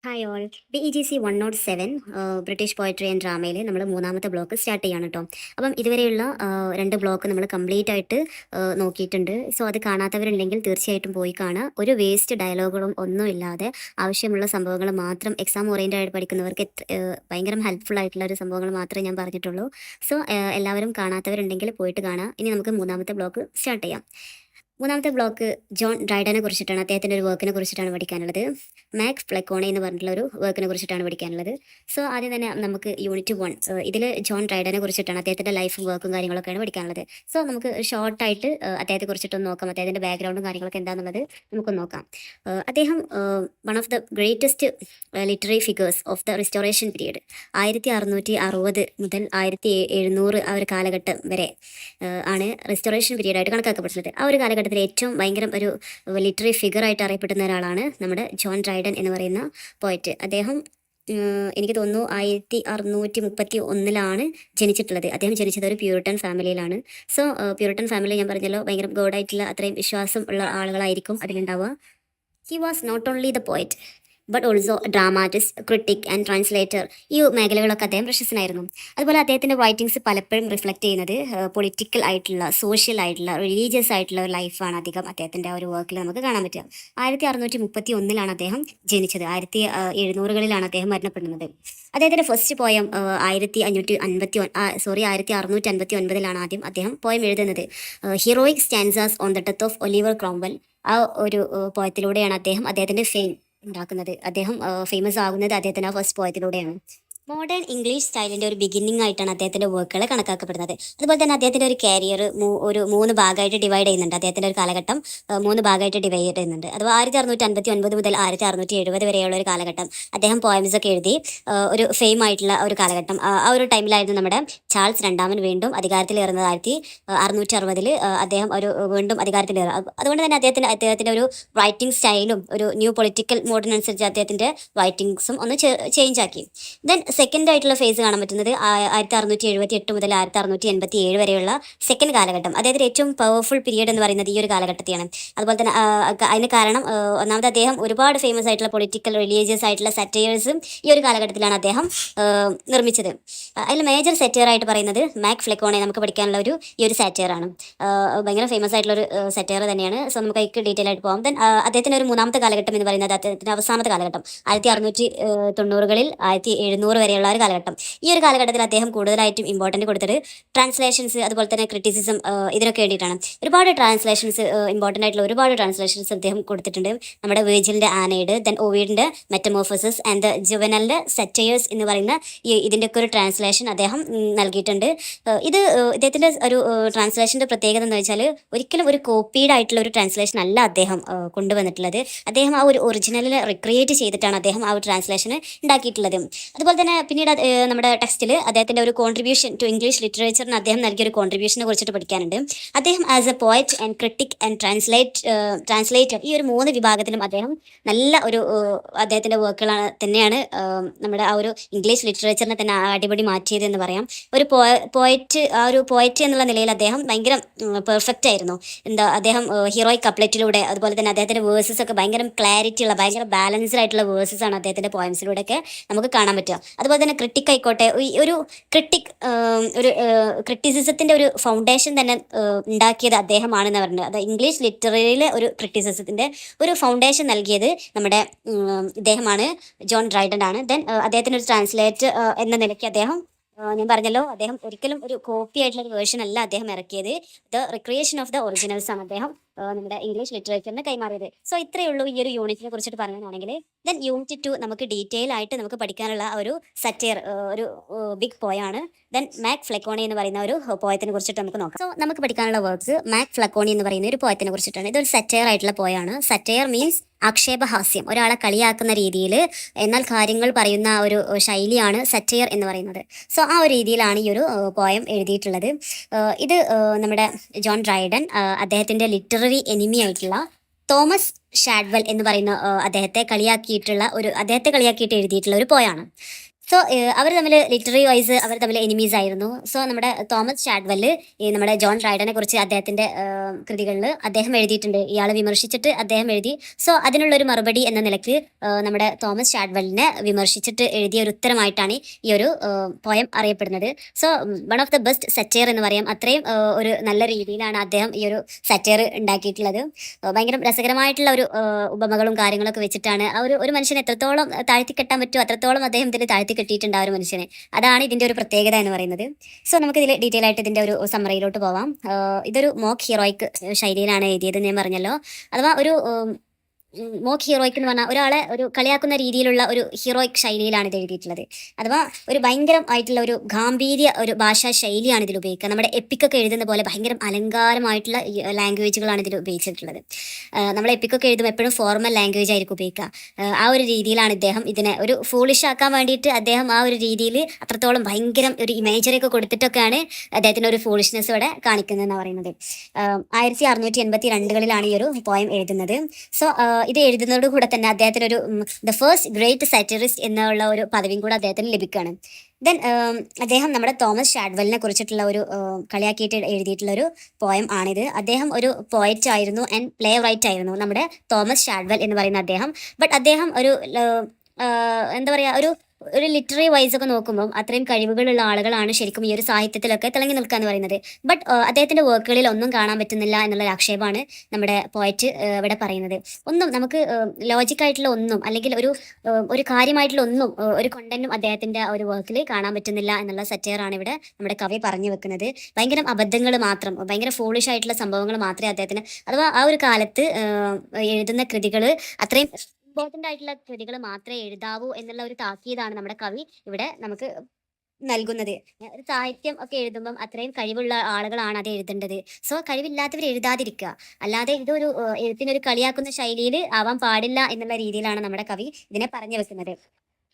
Hi all. BEGC 107 British poetry and ഡ്രാമയിൽ നമ്മൾ മൂന്നാമത്തെ ബ്ലോക്ക് സ്റ്റാർട്ട് ചെയ്യാണ് കേട്ടോ. അപ്പം ഇതുവരെയുള്ള രണ്ട് ബ്ലോക്ക് നമ്മൾ കംപ്ലീറ്റ് ആയിട്ട് നോക്കിയിട്ടുണ്ട്. സോ അത് കാണാത്തവരുണ്ടെങ്കിൽ തീർച്ചയായിട്ടും പോയി കാണുക. ഒരു വേസ്റ്റ് ഡയലോഗുകളും ഒന്നും ഇല്ലാതെ ആവശ്യമുള്ള സംഭവങ്ങൾ മാത്രം എക്സാം ഓറിയൻറ്റഡ് ആയിട്ട് പഠിക്കുന്നവർക്ക് ഭയങ്കര ഹെൽപ്ഫുൾ ആയിട്ടുള്ള ഒരു സംഭവങ്ങൾ മാത്രമേ ഞാൻ പറഞ്ഞിട്ടുള്ളൂ. സോ എല്ലാവരും കാണാത്തവരുണ്ടെങ്കിൽ പോയിട്ട് കാണുക. ഇനി നമുക്ക് മൂന്നാമത്തെ ബ്ലോക്ക് സ്റ്റാർട്ട് ചെയ്യാം. മൂന്നാമത്തെ ബ്ലോക്ക് ജോൺ ഡ്രൈഡനെ കുറിച്ചിട്ടാണ്. അദ്ദേഹത്തിൻ്റെ ഒരു വർക്കിനെ കുറിച്ചിട്ടാണ് പഠിക്കാനുള്ളത്. മാക് ഫ്ലെക്കോണെ എന്ന് പറഞ്ഞിട്ടുള്ള ഒരു വർക്കിനെ കുറിച്ചിട്ടാണ് പഠിക്കാനുള്ളത്. സോ ആദ്യം തന്നെ നമുക്ക് യൂണിറ്റ് 1 ഇതിൽ ജോൺ ഡ്രൈഡനെ കുറിച്ചിട്ടാണ്, അദ്ദേഹത്തിൻ്റെ ലൈഫും വർക്കും കാര്യങ്ങളൊക്കെയാണ് പഠിക്കാനുള്ളത്. സോ നമുക്ക് ഷോർട്ടായിട്ട് അദ്ദേഹത്തെ കുറിച്ചിട്ടൊന്ന് നോക്കാം. അദ്ദേഹത്തിൻ്റെ ബാക്ക്ഗ്രൗണ്ടും കാര്യങ്ങളൊക്കെ എന്താണെന്നുള്ളത് നമുക്കൊന്ന് നോക്കാം. അദ്ദേഹം one of the greatest literary figures of the restoration period 1660 മുതൽ 1700 ആ ഒരു കാലഘട്ടം വരെ ആണ് റിസ്റ്റോറേഷൻ പീരീഡായിട്ട് കണക്കാക്കപ്പെടുന്നത്. ആ ഒരു കാലഘട്ടത്തിൽ ഏറ്റവും ഭയങ്കര ഒരു ലിറ്റററി ഫിഗറായിട്ട് അറിയപ്പെടുന്ന ഒരാളാണ് നമ്മുടെ ജോൺ ഡ്രൈഡൻ എന്ന് പറയുന്ന പോയറ്റ്. അദ്ദേഹം എനിക്ക് തോന്നുന്നു 1631 ജനിച്ചിട്ടുള്ളത്. അദ്ദേഹം ജനിച്ചത് ഒരു പ്യൂരിട്ടൻ ഫാമിലിയിലാണ്. സോ പ്യൂരിട്ടൻ ഫാമിലി ഞാൻ പറഞ്ഞല്ലോ, ഭയങ്കര ഗോഡായിട്ടുള്ള അത്രയും വിശ്വാസം ഉള്ള ആളുകളായിരിക്കും അതിലുണ്ടാവുക. He was not only the poet but also dramatist, critic and translator. ഈ മേഖലകളൊക്കെ അദ്ദേഹം പ്രശസ്തനായിരുന്നു. അതുപോലെ അദ്ദേഹത്തിൻ്റെ റൈറ്റിങ്സ് പലപ്പോഴും റിഫ്ലക്റ്റ് ചെയ്യുന്നത് പൊളിറ്റിക്കൽ ആയിട്ടുള്ള, സോഷ്യൽ ആയിട്ടുള്ള, റിലീജിയസ് ആയിട്ടുള്ള ഒരു ലൈഫാണ് അധികം അദ്ദേഹത്തിൻ്റെ ഒരു വർക്കിൽ നമുക്ക് കാണാൻ പറ്റുക. 1631 അദ്ദേഹം ജനിച്ചത്. 1700-കളിലാണ് അദ്ദേഹം മരണപ്പെടുന്നത്. അദ്ദേഹത്തിൻ്റെ ഫസ്റ്റ് പോയം 1659 ആദ്യം അദ്ദേഹം പോയം എഴുതുന്നത്. Heroic stanzas on the death of Oliver Cromwell. ആ ഒരു പോയത്തിലൂടെയാണ് അദ്ദേഹത്തിൻ്റെ ഫെയിം ഉണ്ടാക്കുന്നത്. അദ്ദേഹം ഫേമസ് ആകുന്നത് അദ്ദേഹത്തിൻ്റെ ആ ഫസ്റ്റ് പോയത്തിലൂടെയാണ്. മോഡേൺ ഇംഗ്ലീഷ് സ്റ്റൈലിൻ്റെ ഒരു ബിഗിന്നിങ് ആയിട്ടാണ് അദ്ദേഹത്തിൻ്റെ വർക്കുകൾ കണക്കാക്കപ്പെടുന്നത്. അതുപോലെ തന്നെ അദ്ദേഹത്തിൻ്റെ ഒരു കരിയർ ഒരു 3 ഭാഗമായിട്ട് ഡിവൈഡ് ചെയ്യുന്നുണ്ട്. അദ്ദേഹത്തിൻ്റെ ഒരു കാലഘട്ടം 3 ഭാഗമായിട്ട് ഡിവൈഡ് ചെയ്യുന്നുണ്ട്. അഥവാ 1659 മുതൽ 1670 വരെയുള്ള ഒരു കാലഘട്ടം അദ്ദേഹം പോയംസ് ഒക്കെ എഴുതി ഒരു ഫെയിം ആയിട്ടുള്ള ഒരു കാലഘട്ടം. ആ ഒരു ടൈമിലായിരുന്നു നമ്മുടെ ചാൾസ് രണ്ടാമൻ വീണ്ടും അധികാരത്തിലേറുന്നത്. 1660 അദ്ദേഹം ഒരു വീണ്ടും അധികാരത്തിലേറുക. അതുകൊണ്ട് തന്നെ അദ്ദേഹത്തിൻ്റെ ഒരു റൈറ്റിംഗ് സ്റ്റൈലും ഒരു ന്യൂ പൊളിറ്റിക്കൽ മോഡേൺ അനുസരിച്ച് അദ്ദേഹത്തിൻ്റെ റൈറ്റിങ്സും ഒന്ന് ചേഞ്ച് ആക്കി. ദെൻ സെക്കൻഡ് ആയിട്ടുള്ള ഫേസ് കാണാൻ പറ്റുന്നത് 1678 മുതൽ 1687 വരെയുള്ള സെക്കൻഡ് കാലഘട്ടം. അദ്ദേഹത്തിൻ്റെ ഏറ്റവും പവർഫുൾ പീരീഡ് എന്ന് പറയുന്നത് ഈ ഒരു കാലഘട്ടത്തെയാണ്. അതുപോലെ തന്നെ അതിന് കാരണം ഒന്നാമത് അദ്ദേഹം ഒരുപാട് ഫേമസ് ആയിട്ടുള്ള പൊളിറ്റിക്കൽ, റിലീജിയസ് ആയിട്ടുള്ള സെറ്റയേഴ്സും ഈ ഒരു കാലഘട്ടത്തിലാണ് അദ്ദേഹം നിർമ്മിച്ചത്. അതിൽ മേജർ സെറ്റയറായിട്ട് പറയുന്നത് മാക് ഫ്ലെക്കോണെ നമുക്ക് പഠിക്കാനുള്ള ഈ ഒരു സാറ്റയറാണ്. ഭയങ്കര ഫേമസ് ആയിട്ടുള്ള ഒരു സെറ്റയർ തന്നെയാണ്. സോ നമുക്ക് അതിലേക്ക് ഡീറ്റെയിൽ ആയിട്ട് പോകാം. ദെൻ അദ്ദേഹത്തിൻ്റെ ഒരു മൂന്നാമത്തെ കാലഘട്ടം എന്ന് പറയുന്നത് അദ്ദേഹത്തിൻ്റെ അവസാനത്തെ കാലഘട്ടം 1690-കളിൽ 1700 വരെയുള്ള ഒരു കാലഘട്ടം. ഈ ഒരു കാലഘട്ടത്തിൽ അദ്ദേഹം കൂടുതലായിട്ടും ഇമ്പോർട്ടൻറ്റ് കൊടുത്തത് ട്രാൻസ്ലേഷൻസ്, അതുപോലെ തന്നെ ക്രിറ്റിസിസം, ഇതിനൊക്കെ വേണ്ടിയിട്ടാണ്. ഒരുപാട് ട്രാൻസ്ലേഷൻസ്, ഇമ്പോർട്ടൻ്റ് ആയിട്ടുള്ള ഒരുപാട് ട്രാൻസ്ലേഷൻസ് അദ്ദേഹം കൊടുത്തിട്ടുണ്ട്. നമ്മുടെ വേജിലിൻ്റെ ആനൈഡ്, ദെൻ ഓവിഡിൻ്റെ മെറ്റമോർഫോസിസ് ആൻഡ് ദ ജുവനലിൻ്റെ സെറ്റയേഴ്സ് എന്ന് പറയുന്ന ഇതിൻ്റെയൊക്കെ ഒരു ട്രാൻസ്ലേഷൻ അദ്ദേഹം നൽകിയിട്ടുണ്ട്. ഇദ്ദേഹത്തിൻ്റെ ഒരു ട്രാൻസ്ലേഷൻ്റെ പ്രത്യേകത എന്ന് വെച്ചാൽ ഒരിക്കലും ഒരു കോപ്പീഡ് ആയിട്ടുള്ള ഒരു ട്രാൻസ്ലേഷൻ അല്ല അദ്ദേഹം കൊണ്ടുവന്നിട്ടുള്ളത്. അദ്ദേഹം ആ ഒരു ഒറിജിനലിൽ റിക്രിയേറ്റ് ചെയ്തിട്ടാണ് അദ്ദേഹം ആ ഒരു ട്രാൻസ്ലേഷൻ ഉണ്ടാക്കിയിട്ടുള്ളത്. അതുപോലെ തന്നെ പിന്നീട് നമ്മുടെ ടെക്സ്റ്റിൽ അദ്ദേഹത്തിൻ്റെ ഒരു കോൺട്രിബ്യൂഷൻ ടു ഇംഗ്ലീഷ് ലിറ്ററേച്ചറിന് അദ്ദേഹം നൽകിയൊരു കോൺട്രിബ്യൂഷനെ കുറിച്ചിട്ട് പഠിക്കാനുണ്ട്. അദ്ദേഹം as a poet and critic and translator, ഈ ഒരു 3 വിഭാഗത്തിലും അദ്ദേഹം നല്ല ഒരു അദ്ദേഹത്തിൻ്റെ വർക്കുകളാണ് തന്നെയാണ് നമ്മുടെ ആ ഒരു ഇംഗ്ലീഷ് ലിറ്ററേച്ചറിനെ തന്നെ അടിപൊളി മാറ്റിയത് എന്ന് പറയാം. ഒരു പോയറ്റ് എന്നുള്ള നിലയിൽ അദ്ദേഹം ഭയങ്കര പെർഫെക്റ്റ് ആയിരുന്നു. അദ്ദേഹം ഹീറോയിക് കപ്ലറ്റിലൂടെ, അതുപോലെ തന്നെ അദ്ദേഹത്തിൻ്റെ വേഴ്സസ് ഒക്കെ ഭയങ്കര ക്ലാരിറ്റി ഉള്ള, ഭയങ്കര ബാലൻസ്ഡ് ആയിട്ടുള്ള വേഴ്സസ് ആണ് അദ്ദേഹത്തിൻ്റെ പോയംസിലൂടെയൊക്കെ നമുക്ക് കാണാൻ പറ്റുക. അതുപോലെ തന്നെ ക്രിട്ടിക് ആയിക്കോട്ടെ, ഒരു ക്രിറ്റിസിസത്തിൻ്റെ ഒരു ഫൗണ്ടേഷൻ തന്നെ ഉണ്ടാക്കിയത് അദ്ദേഹമാണെന്ന് പറഞ്ഞത്. അത് ഇംഗ്ലീഷ് ലിറ്റററിയിലെ ഒരു ക്രിറ്റിസിസത്തിൻ്റെ ഒരു ഫൗണ്ടേഷൻ നൽകിയത് നമ്മുടെ ഇദ്ദേഹമാണ്, ജോൺ ഡ്രൈഡൻ ആണ്. ദെൻ അദ്ദേഹത്തിൻ്റെ ഒരു ട്രാൻസ്ലേറ്റർ എന്ന നിലയ്ക്ക് ഞാൻ പറഞ്ഞല്ലോ, അദ്ദേഹം ഒരിക്കലും ഒരു കോപ്പി ആയിട്ടുള്ള ഒരു വേർഷൻ അല്ല അദ്ദേഹം ഇറക്കിയത്. The recreation of the originals ആണ് അദ്ദേഹം നമ്മുടെ ഇംഗ്ലീഷ് ലിറ്ററേച്ചറിന് കൈമാറിയത്. സോ ഇത്രയേ ഉള്ളൂ ഈ ഒരു യൂണിറ്റിനെ കുറിച്ചിട്ട് പറയാനാണെങ്കിൽ. ദെൻ യൂണിറ്റ് 2 നമുക്ക് ഡീറ്റെയിൽ ആയിട്ട് നമുക്ക് പഠിക്കാനുള്ള ഒരു സറ്റയർ, ഒരു ബിഗ് പോയാണ്. ദെൻ മാക് ഫ്ലെക്കോണി എന്ന് പറയുന്ന ഒരു പോയത്തിനെ കുറിച്ചിട്ട് നമുക്ക് നോക്കാം. സോ നമുക്ക് പഠിക്കാനുള്ള വർക്ക്സ് മാക് ഫ്ലെക്കോണി എന്ന് പറയുന്ന ഒരു പോയത്തിനെ കുറിച്ചിട്ടാണ്. ഇതൊരു സറ്റയർ ആയിട്ടുള്ള പോയാണ്. സറ്റയർ മീൻസ് ആക്ഷേപഹാസ്യം, ഒരാളെ കളിയാക്കുന്ന രീതിയിൽ എന്നാൽ കാര്യങ്ങൾ പറയുന്ന ഒരു ശൈലിയാണ് സറ്റയർ എന്ന് പറയുന്നത്. സോ ആ ഒരു രീതിയിലാണ് ഈ ഒരു പോയം എഴുതിയിട്ടുള്ളത്. ഇത് നമ്മുടെ ജോൺ ഡ്രൈഡൻ അദ്ദേഹത്തിൻ്റെ ലിറ്റററി എനിമി ആയിട്ടുള്ള തോമസ് ഷാഡ്വെൽ എന്ന് പറയുന്ന അദ്ദേഹത്തെ കളിയാക്കിയിട്ട് എഴുതിയിട്ടുള്ള ഒരു പോയാണ്. സോ അവർ തമ്മിൽ ലിറ്റററി വൈസ് അവർ തമ്മിൽ എനിമീസ് ആയിരുന്നു. സോ നമ്മുടെ തോമസ് ഷാഡ്വെല് ഈ നമ്മുടെ ജോൺ ഡ്രൈഡനെ കുറിച്ച് അദ്ദേഹത്തിന്റെ കൃതികളിൽ അദ്ദേഹം എഴുതിയിട്ടുണ്ട്. ഇയാളെ വിമർശിച്ചിട്ട് അദ്ദേഹം എഴുതി. സോ അതിനുള്ളൊരു മറുപടി എന്ന നിലയ്ക്ക് നമ്മുടെ തോമസ് ഷാഡ്വെലിനെ വിമർശിച്ചിട്ട് എഴുതിയ ഒരു ഉത്തരമായിട്ടാണ് ഈ ഒരു പോയം അറിയപ്പെടുന്നത്. So one of the best satire എന്ന് പറയാം. അത്രയും ഒരു നല്ല രീതിയിലാണ് അദ്ദേഹം ഈ ഒരു സറ്റയർ ഉണ്ടാക്കിയിട്ടുള്ളത്. ഭയങ്കര രസകരമായിട്ടുള്ള ഒരു ഉപമകളും കാര്യങ്ങളൊക്കെ വെച്ചിട്ടാണ് ആ ഒരു മനുഷ്യനെ എത്രത്തോളം താഴ്ത്തി കെട്ടാൻ പറ്റുമോ അത്രത്തോളം അദ്ദേഹം ഇതിൽ താഴ്ത്തി കെട്ടിയിട്ടുണ്ട് ആ ഒരു മനുഷ്യനെ. അതാണ് ഇതിന്റെ ഒരു പ്രത്യേകത എന്ന് പറയുന്നത്. സോ നമുക്ക് ഇതിൽ ഡീറ്റെയിൽ ആയിട്ട് ഇതിന്റെ ഒരു സമ്മറിയിലോട്ട് പോവാം. ഇതൊരു മോക്ക് ഹീറോയിക് ശൈലിയിലാണ് എഴുതിയത് ഞാൻ പറഞ്ഞല്ലോ. അഥവാ ഒരു മോക്ക് ഹീറോയിക് എന്ന് പറഞ്ഞാൽ ഒരാളെ ഒരു കളിയാക്കുന്ന രീതിയിലുള്ള ഒരു ഹീറോയിക് ശൈലിയിലാണ് ഇത് എഴുതിയിട്ടുള്ളത്. അഥവാ ഒരു ഭയങ്കരമായിട്ടുള്ള ഒരു ഗാംഭീര്യ ഒരു ഭാഷാ ശൈലിയാണ് ഇതിൽ ഉപയോഗിക്കുക. നമ്മുടെ എപ്പിക്കൊക്കെ എഴുതുന്ന പോലെ ഭയങ്കര അലങ്കാരമായിട്ടുള്ള ലാംഗ്വേജുകളാണ് ഇതിൽ ഉപയോഗിച്ചിട്ടുള്ളത്. നമ്മൾ എപ്പിക്കൊക്കെ എഴുതുമ്പോൾ എപ്പോഴും ഫോർമൽ ലാംഗ്വേജ് ആയിരിക്കും ഉപയോഗിക്കുക. ആ ഒരു രീതിയിലാണ് ഇദ്ദേഹം ഇതിനെ ഒരു ഫൂളിഷ് ആക്കാൻ വേണ്ടിയിട്ട് അദ്ദേഹം ആ ഒരു രീതിയിൽ അത്രത്തോളം ഭയങ്കര ഒരു ഇമേജറി ഒക്കെ കൊടുത്തിട്ടൊക്കെയാണ് അദ്ദേഹത്തിൻ്റെ ഒരു ഫൂളിഷ്നെസ് ഇവിടെ കാണിക്കുന്നതെന്ന് പറയുന്നത്. 1682 ഈ ഒരു പോയം എഴുതുന്നത്. സോ ഇത് എഴുതുന്നതോട് കൂടെ തന്നെ അദ്ദേഹത്തിന് ഒരു ദ ഫസ്റ്റ് ഗ്രേറ്റ് സാറ്ററിസ്റ്റ് എന്നുള്ള ഒരു പദവിയും കൂടെ അദ്ദേഹത്തിന് ലഭിക്കുകയാണ്. ദെൻ അദ്ദേഹം നമ്മുടെ തോമസ് ഷാഡ്വെലിനെ കുറിച്ചിട്ടുള്ള ഒരു കളിയാക്കിയിട്ട് എഴുതിയിട്ടുള്ള ഒരു പോയം ആണിത്. അദ്ദേഹം ഒരു പോയറ്റ് ആയിരുന്നു ആൻഡ് പ്ലേ റൈറ്റ് ആയിരുന്നു നമ്മുടെ തോമസ് ഷാഡ്വെൽ എന്ന് പറയുന്ന അദ്ദേഹം. ബട്ട് അദ്ദേഹം ഒരു എന്താ പറയുക ഒരു ലിറ്റററി വൈസ് ഒക്കെ നോക്കുമ്പോൾ അത്രയും കഴിവുകളുള്ള ആളുകളാണ് ശരിക്കും ഈ ഒരു സാഹിത്യത്തിലൊക്കെ തിളങ്ങി നിൽക്കുക എന്ന് പറയുന്നത്. ബട്ട് അദ്ദേഹത്തിന്റെ വർക്കുകളിൽ ഒന്നും കാണാൻ പറ്റുന്നില്ല എന്നുള്ള ആക്ഷേപമാണ് നമ്മുടെ പോയറ്റ് ഇവിടെ പറയുന്നത്. ഒന്നും നമുക്ക് ലോജിക്കായിട്ടുള്ള ഒന്നും അല്ലെങ്കിൽ ഒരു കാര്യമായിട്ടുള്ള ഒന്നും ഒരു കണ്ടന്റും അദ്ദേഹത്തിന്റെ ഒരു വർക്കിൽ കാണാൻ പറ്റുന്നില്ല എന്നുള്ള സറ്റയറാണ് ഇവിടെ നമ്മുടെ കവി പറഞ്ഞു വെക്കുന്നത്. ഭയങ്കര അബദ്ധങ്ങൾ മാത്രം, ഭയങ്കര ഫോളിഷ് ആയിട്ടുള്ള സംഭവങ്ങൾ മാത്രമേ അദ്ദേഹത്തിന് അഥവാ ആ ഒരു കാലത്ത് എഴുതുന്ന കൃതികൾ അത്രയും ഇമ്പോർട്ടൻ്റ് ആയിട്ടുള്ള കൃതികൾ മാത്രമേ എഴുതാവൂ എന്നുള്ള ഒരു താക്കീതാണ് നമ്മുടെ കവി ഇവിടെ നമുക്ക് നൽകുന്നത്. ഒരു സാഹിത്യം ഒക്കെ എഴുതുമ്പം അത്രയും കഴിവുള്ള ആളുകളാണ് അത് എഴുതേണ്ടത്. സോ കഴിവില്ലാത്തവർ എഴുതാതിരിക്കുക. അല്ലാതെ ഇതൊരു എഴുത്തിനൊരു കളിയാക്കുന്ന ശൈലിയിൽ ആവാൻ പാടില്ല എന്നുള്ള രീതിയിലാണ് നമ്മുടെ കവി ഇതിനെ പറഞ്ഞു വെക്കുന്നത്.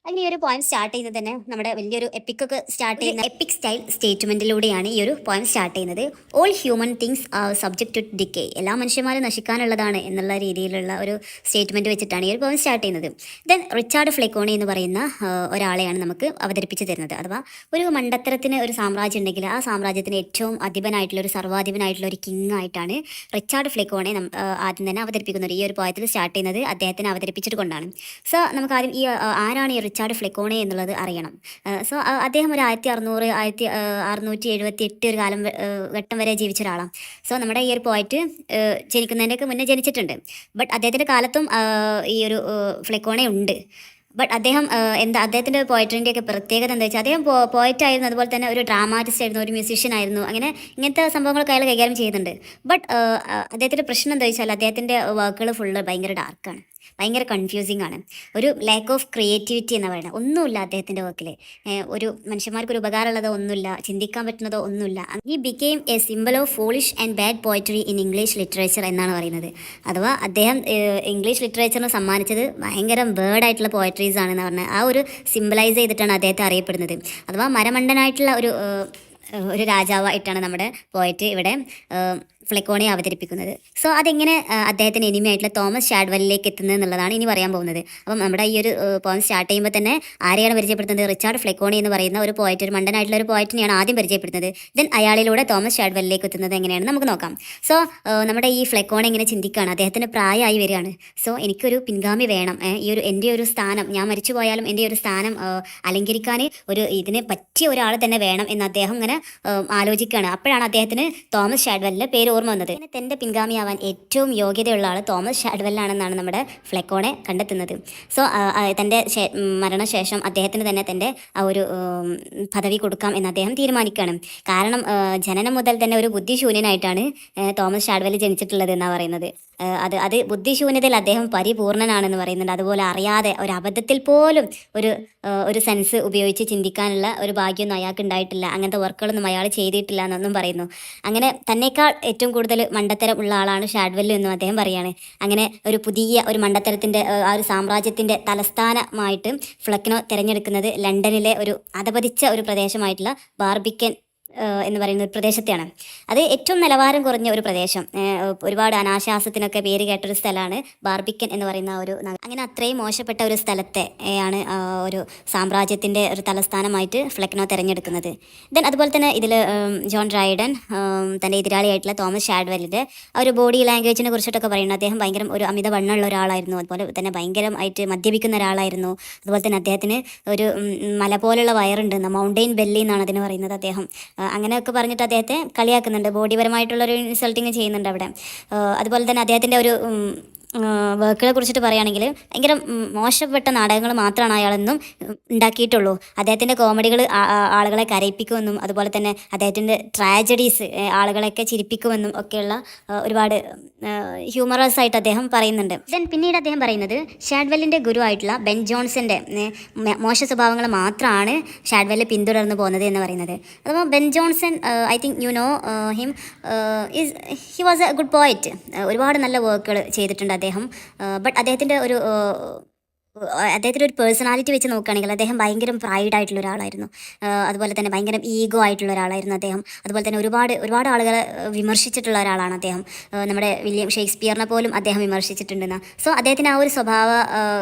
അങ്ങനെ ഈ ഒരു പോയിം സ്റ്റാർട്ട് ചെയ്യുന്നത് തന്നെ നമ്മുടെ വലിയൊരു എപ്പിക്കൊക്കെ സ്റ്റാർട്ട് ചെയ്യുന്ന എപ്പിക് സ്റ്റൈൽ സ്റ്റേറ്റ്മെന്റിലൂടെയാണ് ഈ ഒരു പോയിം സ്റ്റാർട്ട് ചെയ്യുന്നത്. All human things are subject to decay. എല്ലാ മനുഷ്യന്മാരും നശിക്കാനുള്ളതാണ് എന്നുള്ള രീതിയിലുള്ള ഒരു സ്റ്റേറ്റ്മെന്റ് വെച്ചിട്ടാണ് ഈ ഒരു പോയിം സ്റ്റാർട്ട് ചെയ്യുന്നത്. ദെൻ റിച്ചാർഡ് ഫ്ലെക്കോണി എന്ന് പറയുന്ന ഒരാളെയാണ് നമുക്ക് അവതരിപ്പിച്ച് തരുന്നത്. അഥവാ ഒരു മണ്ടത്തരത്തിന് ഒരു സാമ്രാജ്യം ഉണ്ടെങ്കിൽ ആ സാമ്രാജ്യത്തിന് ഏറ്റവും അധിപനായിട്ടുള്ള ഒരു സർവാധിപനായിട്ടുള്ള ഒരു കിങ് ആയിട്ടാണ് റിച്ചാർഡ് ഫ്ലെക്കോണെ ആദ്യം തന്നെ അവതരിപ്പിക്കുന്നത്. ഈ ഒരു പോയത്തിൽ സ്റ്റാർട്ട് ചെയ്യുന്നത് അദ്ദേഹത്തിനെ അവതരിപ്പിച്ചിട്ട് കൊണ്ടാണ്. സോ നമുക്ക് ആദ്യം ഈ ആരാണ് ഈ റിച്ചാർഡ് ഫ്ലെക്കോണെ എന്നുള്ളത് അറിയണം. സോ അദ്ദേഹം ഒരു 1678 ഒരു ഘട്ടം വരെ ജീവിച്ച ഒരാളാണ്. സോ നമ്മുടെ ഈ ഒരു പോയിറ്റ് ജനിക്കുന്നതിൻ്റെയൊക്കെ മുന്നേ ജനിച്ചിട്ടുണ്ട്. ബട്ട് അദ്ദേഹത്തിൻ്റെ കാലത്തും ഈ ഒരു ഫ്ലെക്കോണെ ഉണ്ട്. ബട്ട് അദ്ദേഹം അദ്ദേഹത്തിൻ്റെ പോയട്രീൻ്റെയൊക്കെ പ്രത്യേകത എന്താ വെച്ചാൽ അദ്ദേഹം പോയറ്റ് ആയിരുന്നു, അതുപോലെ തന്നെ ഒരു ഡ്രാമാറ്റിസ്റ്റ് ആയിരുന്നു, ഒരു മ്യൂസീഷ്യൻ ആയിരുന്നു. അങ്ങനെ ഇങ്ങനത്തെ സംഭവങ്ങളൊക്കെ അയാൾ കൈകാര്യം ചെയ്യുന്നുണ്ട്. ബട്ട് അദ്ദേഹത്തിൻ്റെ പ്രശ്നം എന്താ വെച്ചാൽ അദ്ദേഹത്തിൻ്റെ വർക്കുകൾ ഫുള്ള് ഭയങ്കര ഡാർക്കാണ്, ഭയങ്കര കൺഫ്യൂസിങ് ആണ്. ഒരു ലാക്ക് ഓഫ് ക്രിയേറ്റിവിറ്റി എന്ന് പറയുന്നത് ഒന്നുമില്ല അദ്ദേഹത്തിൻ്റെ വർക്കിൽ. ഒരു മനുഷ്യന്മാർക്ക് ഒരു ഉപകാരമുള്ളതോ ഒന്നുമില്ല, ചിന്തിക്കാൻ പറ്റുന്നതോ ഒന്നുമില്ല. ഈ became A symbol of foolish and bad poetry in English literature എന്നാണ് പറയുന്നത്. അഥവാ അദ്ദേഹം ഇംഗ്ലീഷ് ലിറ്ററേച്ചറിന് സമ്മാനിച്ചത് ഭയങ്കര ബേർഡായിട്ടുള്ള പോയട്രീസ് ആണെന്ന് പറഞ്ഞാൽ ആ ഒരു സിംബലൈസ് ചെയ്തിട്ടാണ് അദ്ദേഹത്തെ അറിയപ്പെടുന്നത്. അഥവാ മരമണ്ടനായിട്ടുള്ള ഒരു രാജാവായിട്ടാണ് നമ്മുടെ പോയറ്റ് ഇവിടെ ഫ്ലെക്കോണെ അവതരിപ്പിക്കുന്നത്. സോ അതെങ്ങനെ അദ്ദേഹത്തിന് എനിമിയായിട്ടുള്ള തോമസ് ഷാഡ്വെലിലേക്ക് എത്തുന്നത് എന്നുള്ളതാണ് ഇനി പറയാൻ പോകുന്നത്. അപ്പം നമ്മുടെ ഈ ഒരു പോയം സ്റ്റാർട്ട് ചെയ്യുമ്പോൾ തന്നെ ആരെയാണ് പരിചയപ്പെടുത്തുന്നത്? റിച്ചാർഡ് ഫ്ലെക്കോണെ എന്ന് പറയുന്ന ഒരു പോയറ്റ്, ഒരു മണ്ടനായിട്ടുള്ള ഒരു പോയറ്റിനെയാണ് ആദ്യം പരിചയപ്പെടുത്തുന്നത്. ദെൻ അയാളിലൂടെ തോമസ് ഷാഡ്വെലിലേക്ക് എത്തുന്നത് എങ്ങനെയാണ് നമുക്ക് നോക്കാം. സോ നമ്മുടെ ഈ ഫ്ലെക്കോണെ ഇങ്ങനെ ചിന്തിക്കുകയാണ്, അദ്ദേഹത്തിന് പ്രായമായി വരികയാണ്. സോ എനിക്കൊരു പിൻഗാമി വേണം, എൻ്റെ ഒരു സ്ഥാനം, ഞാൻ മരിച്ചു പോയാലും എൻ്റെ ഒരു സ്ഥാനം അലങ്കരിക്കാൻ ഇതിന് പറ്റിയ ഒരാൾ തന്നെ വേണം എന്ന് അദ്ദേഹം ഇങ്ങനെ ആലോചിക്കുകയാണ്. അപ്പോഴാണ് അദ്ദേഹത്തിന് തോമസ് ഷാഡ്വെലിൻ്റെ പേര് ഓർമ്മ വന്നത്. തൻ്റെ പിൻഗാമിയാവാൻ ഏറ്റവും യോഗ്യതയുള്ള ആൾ തോമസ് ഷാഡ്വെലാണെന്നാണ് നമ്മുടെ ഫ്ലെക്കോണെ കണ്ടെത്തുന്നത്. സോ തൻ്റെ മരണശേഷം അദ്ദേഹത്തിന് തന്നെ തൻ്റെ ആ ഒരു പദവി കൊടുക്കാം എന്ന് അദ്ദേഹം തീരുമാനിക്കുകയാണ്. കാരണം ജനനം മുതൽ തന്നെ ഒരു ബുദ്ധിശൂന്യനായിട്ടാണ് തോമസ് ഷാഡ്വെൽ ജനിച്ചിട്ടുള്ളത് എന്നാണ് പറയുന്നത്. അത് ബുദ്ധിശൂന്യതയിൽ അദ്ദേഹം പരിപൂർണനാണെന്ന് പറയുന്നുണ്ട്. അതുപോലെ അറിയാതെ ഒരു അബദ്ധത്തിൽ പോലും ഒരു സെൻസ് ഉപയോഗിച്ച് ചിന്തിക്കാനുള്ള ഒരു ഭാഗ്യമൊന്നും അയാൾക്ക് ഉണ്ടായിട്ടില്ല, അങ്ങനത്തെ വർക്കുകളൊന്നും അയാൾ ചെയ്തിട്ടില്ല എന്നൊന്നും പറയുന്നു. അങ്ങനെ തന്നേക്കാൾ ഏറ്റവും കൂടുതൽ മണ്ടത്തരം ഉള്ള ആളാണ് ഷാഡ്വെൽ എന്നും അദ്ദേഹം പറയാണ്. അങ്ങനെ ഒരു പുതിയ ഒരു മണ്ടത്തരത്തിൻ്റെ ആ ഒരു സാമ്രാജ്യത്തിൻ്റെ തലസ്ഥാനമായിട്ട് ഫ്ലെക്കോണെ തിരഞ്ഞെടുക്കുന്നത് ലണ്ടനിലെ ഒരു അധപതിച്ച ഒരു പ്രദേശമായിട്ടുള്ള ബാർബിക്കൻ എന്ന് പറയുന്ന ഒരു പ്രദേശത്തെയാണ്. അത് ഏറ്റവും നിലവാരം കുറഞ്ഞ ഒരു പ്രദേശം. ഒരുപാട് അനാശാസ്യത്തിനൊക്കെ പേര് കേട്ടൊരു സ്ഥലമാണ് ബാർബിക്കൻ എന്ന് പറയുന്ന ഒരു അങ്ങനെ അത്രയും മോശപ്പെട്ട ഒരു സ്ഥലത്തെ ആണ് ഒരു സാമ്രാജ്യത്തിൻ്റെ ഒരു തലസ്ഥാനമായിട്ട് ഫ്ലെക്നോ തിരഞ്ഞെടുക്കുന്നത്. ദെൻ അതുപോലെ തന്നെ ഇതിൽ ജോൺ ഡ്രൈഡൻ തൻ്റെ എതിരാളിയായിട്ടുള്ള തോമസ് ഷാഡ്വെല്ലിൻ്റെ ആ ഒരു ബോഡി ലാംഗ്വേജിനെ കുറിച്ചിട്ടൊക്കെ പറയുന്നത് അദ്ദേഹം ഭയങ്കര ഒരു അമിത വണ്ണമുള്ള ഒരാളായിരുന്നു. അതുപോലെ തന്നെ ഭയങ്കരമായിട്ട് മദ്യപിക്കുന്ന ഒരാളായിരുന്നു. അതുപോലെ തന്നെ അദ്ദേഹത്തിന് ഒരു മല പോലുള്ള വയറുണ്ട്, മൗണ്ടെയിൻ ബെല്ലി എന്നാണ് അതിന് പറയുന്നത്. അദ്ദേഹം അങ്ങനെയൊക്കെ പറഞ്ഞിട്ട് അദ്ദേഹത്തെ കളിയാക്കുന്നുണ്ട്, ബോഡിപരമായിട്ടുള്ളൊരു ഇൻസൾട്ടിങ് ചെയ്യുന്നുണ്ട് അവിടെ. അതുപോലെ തന്നെ അദ്ദേഹത്തിൻ്റെ ഒരു വർക്കുകളെ കുറിച്ചിട്ട് പറയുകയാണെങ്കിൽ ഭയങ്കര മോശപ്പെട്ട നാടകങ്ങൾ മാത്രമാണ് അയാളെന്നും ഉണ്ടാക്കിയിട്ടുള്ളൂ. അദ്ദേഹത്തിൻ്റെ കോമഡികൾ ആളുകളെ കരയിപ്പിക്കുമെന്നും അതുപോലെ തന്നെ അദ്ദേഹത്തിൻ്റെ ട്രാജഡീസ് ആളുകളെയൊക്കെ ചിരിപ്പിക്കുമെന്നും ഒക്കെയുള്ള ഒരുപാട് ഹ്യൂമറസ് ആയിട്ട് അദ്ദേഹം പറയുന്നുണ്ട്. ദെൻ പിന്നീട് അദ്ദേഹം പറയുന്നത് ഷാഡ്വെല്ലിൻ്റെ ഗുരുവായിട്ടുള്ള ബെൻ ജോൺസൻ്റെ മോശ സ്വഭാവങ്ങൾ മാത്രമാണ് ഷാഡ്വെല്ല് പിന്തുടർന്ന് പോകുന്നത് എന്ന് പറയുന്നത്. അഥവാ Ben Johnson, I think you know him, he was A good poet. ഒരുപാട് നല്ല വർക്കുകൾ ചെയ്തിട്ടുണ്ട് അദ്ദേഹം. ബട്ട് അദ്ദേഹത്തിൻ്റെ ഒരു പേഴ്സണാലിറ്റി വെച്ച് നോക്കുകയാണെങ്കിൽ അദ്ദേഹം ഭയങ്കര പ്രൈഡ് ആയിട്ടുള്ള ഒരാളായിരുന്നു. അതുപോലെ തന്നെ ഭയങ്കര ഈഗോ ആയിട്ടുള്ള ഒരാളായിരുന്നു അദ്ദേഹം. അതുപോലെ തന്നെ ഒരുപാട് ആളുകളെ വിമർശിച്ചിട്ടുള്ള ഒരാളാണ് അദ്ദേഹം. നമ്മുടെ വില്യം ഷേക്സ്പിയറിനെ പോലും അദ്ദേഹം വിമർശിച്ചിട്ടുണ്ടെന്ന്. സോ അദ്ദേഹത്തിന് ആ ഒരു സ്വഭാവ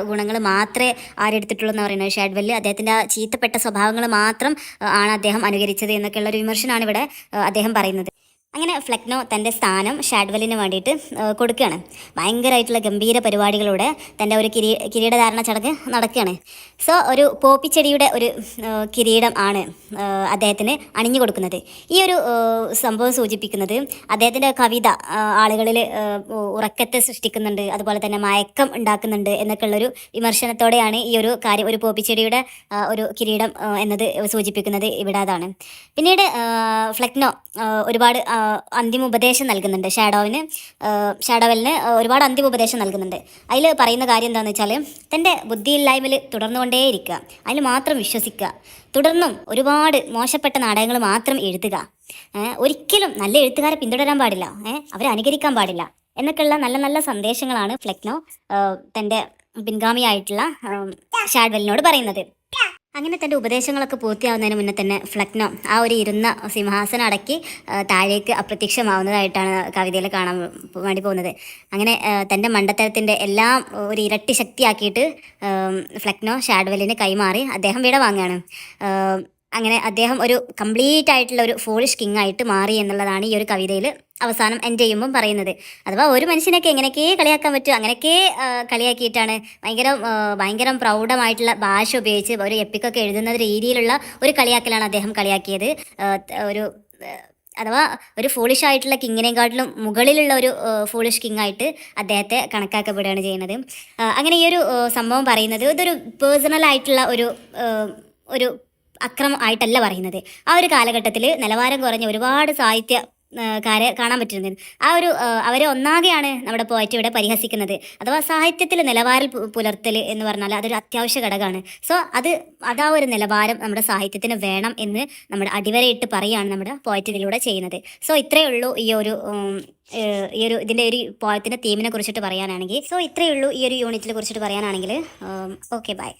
ഗുണങ്ങൾ മാത്രമേ ആരെടുത്തിട്ടുള്ളൂ എന്ന് പറയുന്നത്. ഷാഡ്വെല്ല് അദ്ദേഹത്തിൻ്റെ ആ ചീത്തപ്പെട്ട സ്വഭാവങ്ങൾ മാത്രം ആണ് അദ്ദേഹം അനുകരിച്ചത് എന്നൊക്കെയുള്ളൊരു വിമർശനമാണ് ഇവിടെ അദ്ദേഹം പറയുന്നത്. അങ്ങനെ ഫ്ലെക്നോ തൻ്റെ സ്ഥാനം ഷാഡ്വെല്ലിന് വേണ്ടിയിട്ട് കൊടുക്കുകയാണ്. ഭയങ്കരമായിട്ടുള്ള ഗംഭീര പരിപാടികളോടെ തൻ്റെ ഒരു കിരീടധാരണ ചടങ്ങ് നടക്കുകയാണ്. സോ ഒരു പോപ്പിച്ചെടിയുടെ ഒരു കിരീടം ആണ് അദ്ദേഹത്തിന് അണിഞ്ഞു കൊടുക്കുന്നത്. ഈ ഒരു സംഭവം സൂചിപ്പിക്കുന്നത് അദ്ദേഹത്തിൻ്റെ കവിത ആളുകളിൽ ഉറക്കത്തെ സൃഷ്ടിക്കുന്നുണ്ട്, അതുപോലെ തന്നെ മയക്കം ഉണ്ടാക്കുന്നുണ്ട് എന്നൊക്കെയുള്ളൊരു വിമർശനത്തോടെയാണ് ഈ ഒരു കാര്യം, ഒരു പോപ്പിച്ചെടിയുടെ ഒരു കിരീടം എന്നത് സൂചിപ്പിക്കുന്നത് ഇവിടെ. അതാണ് പിന്നീട് ഫ്ലെക്നോ ഒരുപാട് അന്തിമ ഉപദേശം നൽകുന്നുണ്ട് ഷാഡോവെല്ലിന് ഒരുപാട് അന്തിമ ഉപദേശം നൽകുന്നുണ്ട്. അതിൽ പറയുന്ന കാര്യം എന്താണെന്ന് വെച്ചാൽ തൻ്റെ ബുദ്ധിയില്ലായ്മയിൽ തുടർന്നുകൊണ്ടേയിരിക്കുക, അതിൽ മാത്രം വിശ്വസിക്കുക, തുടർന്നും ഒരുപാട് മോശപ്പെട്ട നാടകങ്ങൾ മാത്രം എഴുതുക, ഒരിക്കലും നല്ല എഴുത്തുകാരെ പിന്തുടരാൻ പാടില്ല, അവരെ അനുകരിക്കാൻ പാടില്ല എന്നൊക്കെയുള്ള നല്ല നല്ല സന്ദേശങ്ങളാണ് ഫ്ലെക്നോ തൻ്റെ പിൻഗാമിയായിട്ടുള്ള ഷാഡ്വെല്ലിനോട് പറയുന്നത്. അങ്ങനെ തൻ്റെ ഉപദേശങ്ങളൊക്കെ പൂർത്തിയാവുന്നതിന് മുന്നേ തന്നെ ഫ്ലെക്നോ ആ ഒരു ഇരുന്ന സിംഹാസനം അടക്കി താഴേക്ക് അപ്രത്യക്ഷമാവുന്നതായിട്ടാണ് കവിതയിൽ കാണാൻ വേണ്ടി പോകുന്നത്. അങ്ങനെ തൻ്റെ മണ്ടത്തരത്തിൻ്റെ എല്ലാം ഒരു ഇരട്ടി ശക്തിയാക്കിയിട്ട് ഫ്ലെക്നോ ഷാഡ്വെല്ലിന് കൈമാറി അദ്ദേഹം വിട വാങ്ങുകയാണ്. അങ്ങനെ അദ്ദേഹം ഒരു കംപ്ലീറ്റ് ആയിട്ടുള്ള ഒരു ഫോളിഷ് കിങ് ആയിട്ട് മാറി എന്നുള്ളതാണ് ഈ ഒരു കവിതയിൽ അവസാനം എൻഡ് ചെയ്യുമ്പം പറയുന്നത്. അഥവാ ഒരു മനുഷ്യനൊക്കെ എങ്ങനെയൊക്കെ കളിയാക്കാൻ പറ്റും, അങ്ങനെയൊക്കെ കളിയാക്കിയിട്ടാണ് ഭയങ്കര പ്രൗഢമായിട്ടുള്ള ഭാഷ ഉപയോഗിച്ച് ഒരു എപ്പിക്കൊക്കെ എഴുതുന്ന രീതിയിലുള്ള ഒരു കളിയാക്കലാണ് അദ്ദേഹം കളിയാക്കിയത്. അഥവാ ഒരു ഫോളിഷ് ആയിട്ടുള്ള കിങ്ങിനെക്കാട്ടിലും മുകളിലുള്ള ഒരു ഫോളിഷ് കിങ് ആയിട്ട് അദ്ദേഹത്തെ കണക്കാക്കപ്പെടുകയാണ് ചെയ്യുന്നത്. അങ്ങനെ ഈ ഒരു സംഭവം പറയുന്നത് ഇതൊരു പേഴ്സണൽ ആയിട്ടുള്ള ഒരു അക്രമം ആയിട്ടല്ല പറയുന്നത്. ആ ഒരു കാലഘട്ടത്തിൽ നിലവാരം കുറഞ്ഞ ഒരുപാട് സാഹിത്യകാരെ കാണാൻ പറ്റുന്നത്. അവരെ ഒന്നാകെയാണ് നമ്മുടെ പോയറ്റ് ഇവിടെ പരിഹസിക്കുന്നത്. അഥവാ സാഹിത്യത്തിൽ നിലവാരം പുലർത്തൽ എന്ന് പറഞ്ഞാൽ അതൊരു അത്യാവശ്യ ഘടകമാണ്. സോ അതാ ഒരു നിലവാരം നമ്മുടെ സാഹിത്യത്തിന് വേണം എന്ന് നമ്മുടെ അടിവരയിട്ട് പറയുകയാണ് നമ്മുടെ പോയറ്റ് ഇതിലൂടെ ചെയ്യുന്നത്. സോ ഇത്രയേ ഉള്ളൂ ഈ ഒരു ഇതിൻ്റെ ഒരു പോയത്തിൻ്റെ തീമിനെ കുറിച്ചിട്ട് പറയാനാണെങ്കിൽ. സോ ഇത്രയേ ഉള്ളൂ ഈ ഒരു യൂണിറ്റിനെ കുറിച്ചിട്ട് പറയാനാണെങ്കിൽ. Okay, by.